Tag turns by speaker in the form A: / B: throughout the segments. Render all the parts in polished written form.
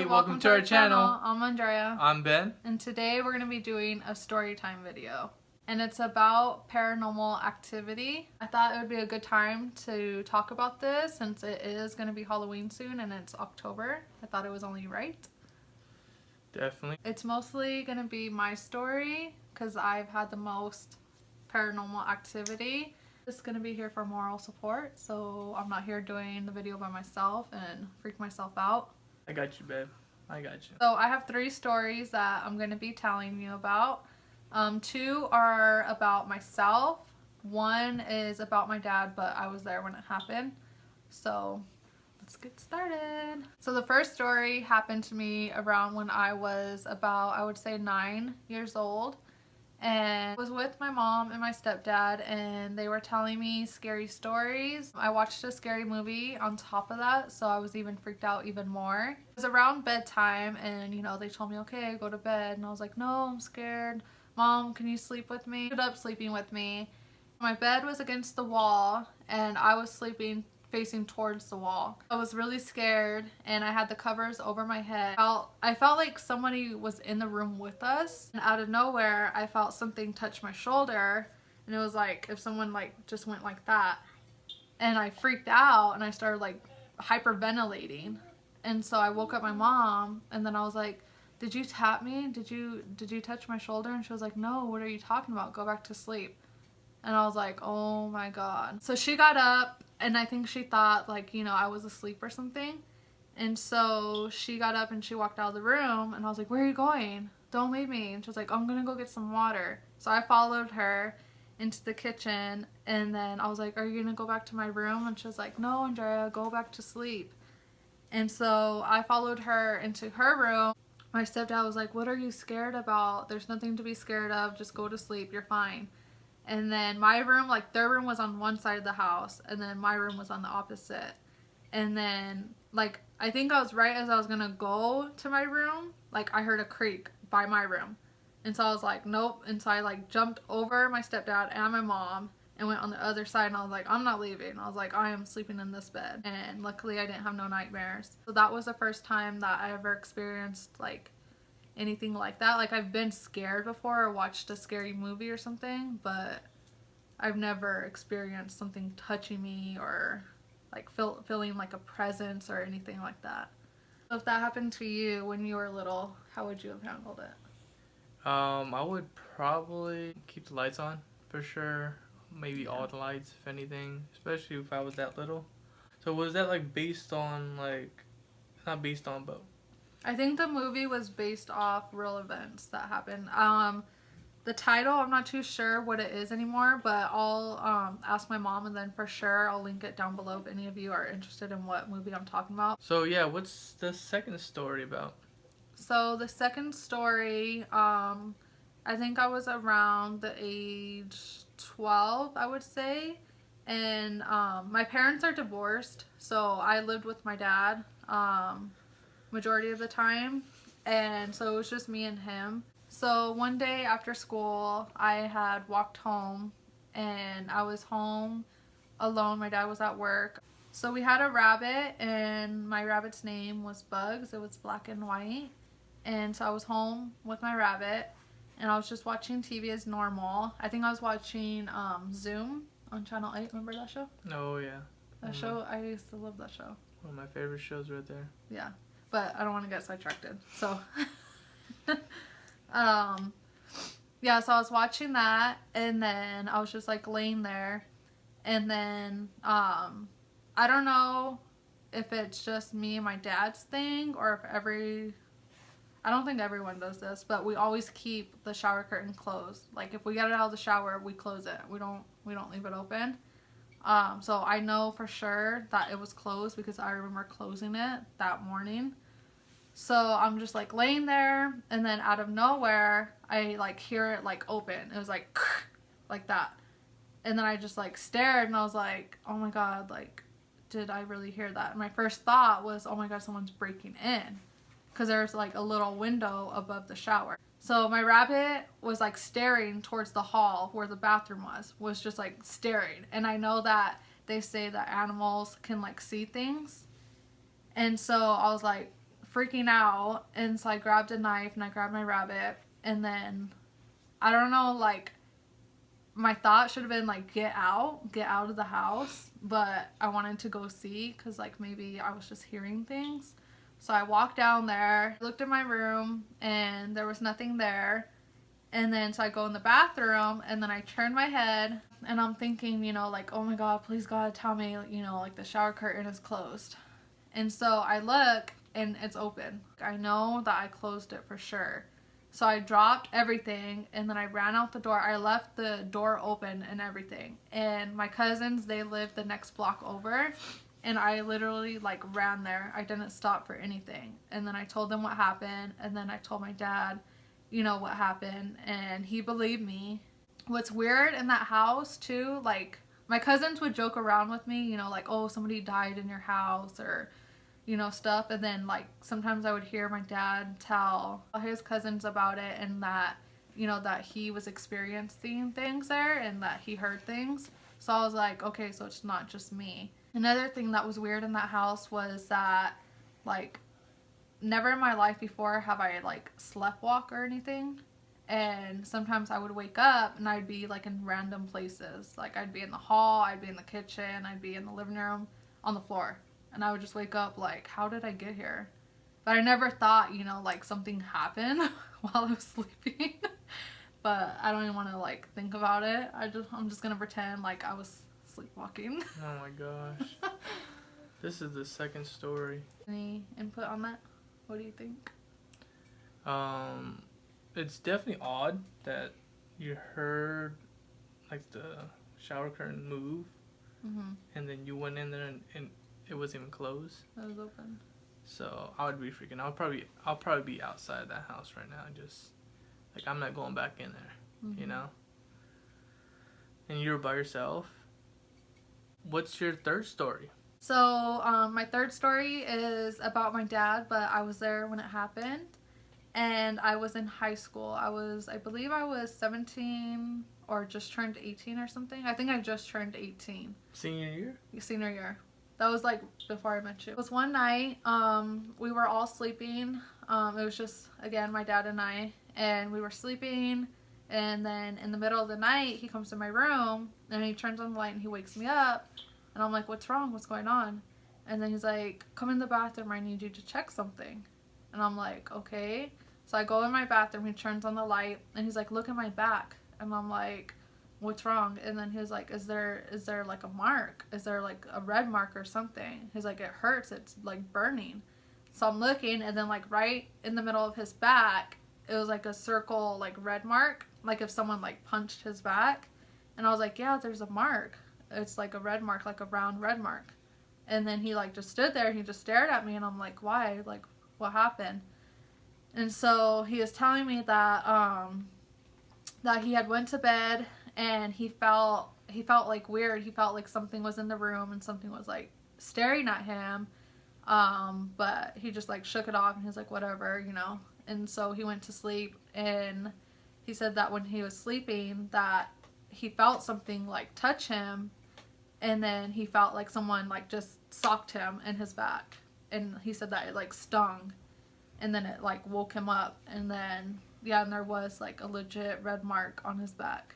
A: Hey, welcome to our channel.
B: I'm Andrea.
A: I'm Ben.
B: And today we're going to be doing a story time video. And it's about paranormal activity. I thought it would be a good time to talk about this since it is going to be Halloween soon and it's October. I thought it was only right.
A: Definitely.
B: It's mostly going to be my story because I've had the most paranormal activity. Just going to be here for moral support, so I'm not here doing the video by myself and freak myself out.
A: I got you, babe. I got you.
B: So I have 3 stories that I'm going to be telling you about. 2 are about myself. 1 is about my dad, but I was there when it happened. So let's get started. So the first story happened to me around when I was about, I would say 9 years old. And I was with my mom and my stepdad and they were telling me scary stories. I watched a scary movie on top of that, so I was even freaked out even more. It was around bedtime and they told me, okay, go to bed. And I was like, no, I'm scared. Mom, can you sleep with me? She ended up sleeping with me. My bed was against the wall and I was sleeping facing towards the wall. I was really scared and I had the covers over my head. I felt like somebody was in the room with us, and out of nowhere I felt something touch my shoulder, and it was like if someone just went like that, and I freaked out and I started hyperventilating. And so I woke up my mom and then I was like, did you tap me? Did you touch my shoulder? And she was like, no, what are you talking about? Go back to sleep. And I was like, oh my god. So she got up and I think she thought I was asleep or something. And so she got up and she walked out of the room and I was like, where are you going? Don't leave me. And she was like, I'm gonna go get some water. So I followed her into the kitchen and then I was like, are you gonna go back to my room? And she was like, no, Andrea, go back to sleep. And so I followed her into her room. My stepdad was like, what are you scared about? There's nothing to be scared of. Just go to sleep. You're fine. And then my room, their room was on one side of the house and then my room was on the opposite. And then I think I was right as I was gonna go to my room, I heard a creak by my room. And so I was like, nope. And so I jumped over my stepdad and my mom and went on the other side, and I was like, I'm not leaving. I was like, I am sleeping in this bed. And luckily I didn't have no nightmares. So that was the first time that I ever experienced anything like that. I've been scared before or watched a scary movie or something, but I've never experienced something touching me or feeling like a presence or anything like that. So if that happened to you when you were little, how would you have handled it?
A: I would probably keep the lights on for sure. Maybe all the lights, if anything, especially if I was that little. So was that based on not based on, but
B: I think the movie was based off real events that happened. The title, I'm not too sure what it is anymore, but I'll ask my mom and then for sure I'll link it down below if any of you are interested in what movie I'm talking about.
A: So yeah, what's the second story about?
B: So the second story, I think I was around the age 12, I would say. And my parents are divorced, so I lived with my dad majority of the time, and so it was just me and him. So one day after school I had walked home and I was home alone. My dad was at work. So we had a rabbit and my rabbit's name was Bugs. It was black and white. And so I was home with my rabbit and I was just watching TV as normal. I think I was watching Zoom on Channel 8. Remember that show?
A: Oh yeah.
B: That show, I used to love that show.
A: One of my favorite shows right there.
B: Yeah. But I don't want to get sidetracked. So, yeah, so I was watching that, and then I was just laying there, and then, I don't know if it's just me and my dad's thing, or if I don't think everyone does this, but we always keep the shower curtain closed. If we get it out of the shower, we close it. We don't leave it open. So I know for sure that it was closed because I remember closing it that morning. So I'm just laying there, and then out of nowhere I hear it open. It was like that, and then I just stared and I was like, oh my god, did I really hear that? And my first thought was, oh my god, someone's breaking in, because there's a little window above the shower. So my rabbit was staring towards the hall where the bathroom was just staring. And I know that they say that animals can see things, and so I was freaking out, and so I grabbed a knife and I grabbed my rabbit, and then I don't know, like, my thought should have been like, get out of the house, but I wanted to go see because like maybe I was just hearing things. So I walked down there, looked in my room, and there was nothing there. And then so I go in the bathroom, and then I turn my head, and I'm thinking, you know, like, oh my God, please God, tell me, you know, like the shower curtain is closed. And so I look and it's open. I know that I closed it for sure. So I dropped everything, and then I ran out the door. I left the door open and everything. And my cousins, they lived the next block over, and I literally like ran there. I didn't stop for anything. And then I told them what happened, and then I told my dad, you know, what happened, and he believed me. What's weird in that house too, like my cousins would joke around with me, you know, like, oh, somebody died in your house, or you know, stuff. And then like sometimes I would hear my dad tell his cousins about it, and that, you know, that he was experiencing things there and that he heard things. So I was like, okay, so it's not just me. Another thing that was weird in that house was that, like, never in my life before have I like sleptwalk or anything. And sometimes I would wake up and I'd be like in random places. Like I'd be in the hall, I'd be in the kitchen, I'd be in the living room, on the floor. And I would just wake up like, how did I get here? But I never thought, you know, like something happened while I was sleeping. But I don't even want to like think about it. I'm just gonna pretend like I was sleepwalking.
A: Oh my gosh. This is the second story.
B: Any input on that? What do you think?
A: It's definitely odd that you heard like the shower curtain move, and then you went in there and it wasn't even closed.
B: It was open.
A: So I would be freaking. I'll probably be outside that house right now. Just like, I'm not going back in there, you know. And you're by yourself. What's your third story?
B: So my third story is about my dad, but I was there when it happened, and I was in high school. I believe I was 17 or just turned 18 or something. I think I just turned 18.
A: Senior year?
B: Senior year. That was like before I met you. It was one night, we were all sleeping. It was just, again, my dad and I, and we were sleeping, and then in the middle of the night, he comes to my room, and he turns on the light, and he wakes me up, and I'm like, what's wrong? What's going on? And then he's like, come in the bathroom, I need you to check something. And I'm like, okay. So I go in my bathroom, he turns on the light, and he's like, look at my back. And I'm like, what's wrong? And then he was like, is there like a mark? Is there like a red mark or something? He's like, it hurts, it's like burning. So I'm looking, and then like right in the middle of his back, it was like a circle, like red mark, like if someone like punched his back. And I was like, yeah, there's a mark. It's like a red mark, like a round red mark. And then he like just stood there, he just stared at me, and I'm like, why? Like, what happened? And so he was telling me that that he had went to bed, and he felt like weird. He felt like something was in the room and something was like staring at him. But he just like shook it off, and he was like, whatever, you know. And so he went to sleep, and he said that when he was sleeping that he felt something like touch him, and then he felt like someone like just socked him in his back, and he said that it like stung, and then it like woke him up, and then yeah, and there was like a legit red mark on his back.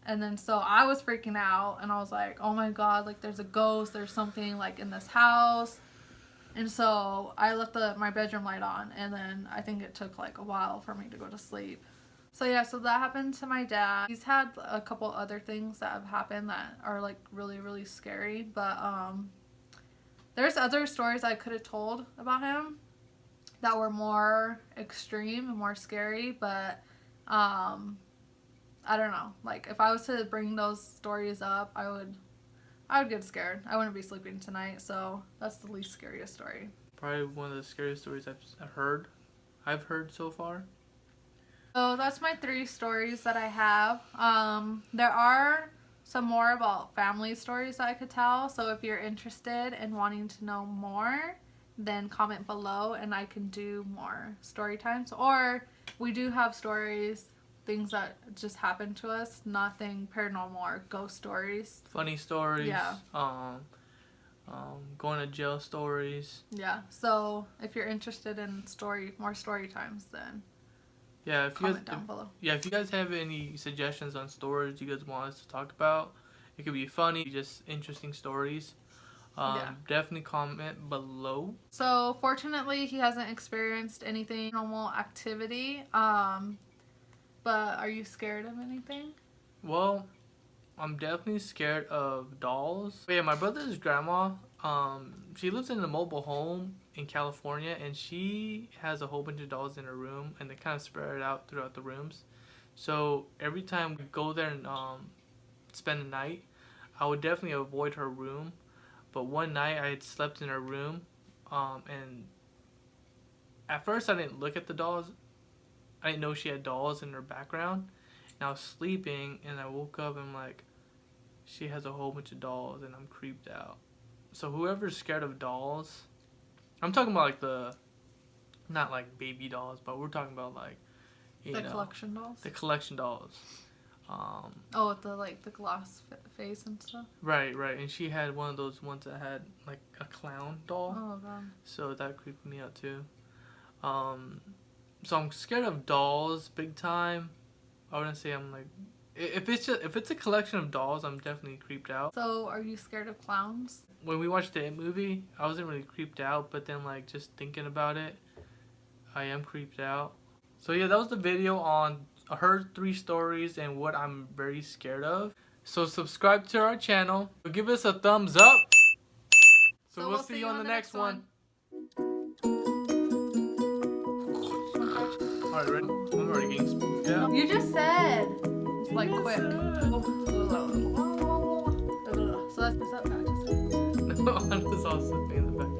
B: And then so I was freaking out, and I was like, oh my God, like there's a ghost, there's something like in this house. And so I left my bedroom light on, and then I think it took like a while for me to go to sleep. So yeah, so that happened to my dad. He's had a couple other things that have happened that are like really, really scary, but there's other stories I could have told about him that were more extreme and more scary, but I don't know. Like if I was to bring those stories up, I would get scared. I wouldn't be sleeping tonight, so that's the least scariest story.
A: Probably one of the scariest stories I've heard so far.
B: So that's my 3 stories that I have. There are some more about family stories that I could tell, so if you're interested in wanting to know more, then comment below and I can do more story times. Or we do have stories, things that just happened to us, nothing paranormal or ghost stories.
A: Funny stories.
B: Yeah.
A: going to jail stories.
B: Yeah. So if you're interested in more story times, then
A: Yeah, if you
B: comment
A: guys,
B: down below.
A: if you guys have any suggestions on stories you guys want us to talk about, it could be funny, just interesting stories. Definitely comment below.
B: So fortunately, he hasn't experienced anything normal activity. But are you scared of anything?
A: Well, I'm definitely scared of dolls. But yeah, my brother's grandma, she lives in a mobile home in California, and she has a whole bunch of dolls in her room, and they kind of spread out throughout the rooms. So every time we go there and spend the night, I would definitely avoid her room. But one night I had slept in her room, and at first I didn't look at the dolls. I didn't know she had dolls in her background. And I was sleeping, and I woke up and I'm like, she has a whole bunch of dolls, and I'm creeped out. So whoever's scared of dolls, I'm talking about like not like baby dolls, but we're talking about like,
B: The collection dolls?
A: The collection dolls.
B: Oh, with the glass face and stuff?
A: Right. And she had one of those ones that had like a clown doll.
B: Oh, God.
A: So that creeped me out too. So I'm scared of dolls big time. I wouldn't say I'm like, if it's a collection of dolls, I'm definitely creeped out.
B: So are you scared of clowns?
A: When we watched the It movie, I wasn't really creeped out, but then like just thinking about it, I am creeped out. So yeah, that was the video on her 3 stories and what I'm very scared of. So subscribe to our channel. Give us a thumbs up. So we'll see you on the next one. Alright, ready? I'm already getting spooked out.
B: You just said. It's like quick. So that's up.
A: I was all slipping in the back.